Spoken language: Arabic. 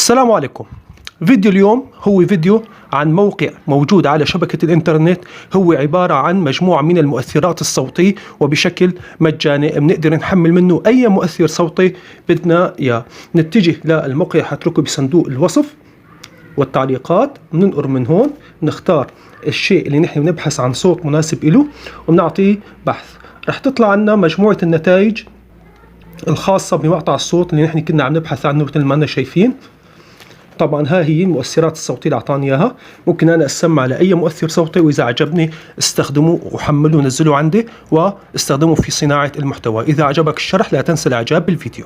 السلام عليكم. فيديو اليوم هو فيديو عن موقع موجود على شبكة الإنترنت، هو عبارة عن مجموعة من المؤثرات الصوتية وبشكل مجاني بنقدر نحمل منه أي مؤثر صوتي بدنا إياه. نتجه للموقع حتركه بصندوق الوصف والتعليقات، بننقر من هون نختار الشيء اللي نحن بنبحث عن صوت مناسب له وبنعطيه بحث. رح تطلع لنا مجموعة النتائج الخاصة بمقطع الصوت اللي نحن كنا عم نبحث عنه مثل ما أنا شايفين. طبعا ها هي المؤثرات الصوتية اللي أعطاني إياها، ممكن أنا أسمع لأي مؤثر صوتي، وإذا عجبني استخدمه وحمله ونزله عندي واستخدمه في صناعة المحتوى. إذا عجبك الشرح لا تنسى الإعجاب بالفيديو.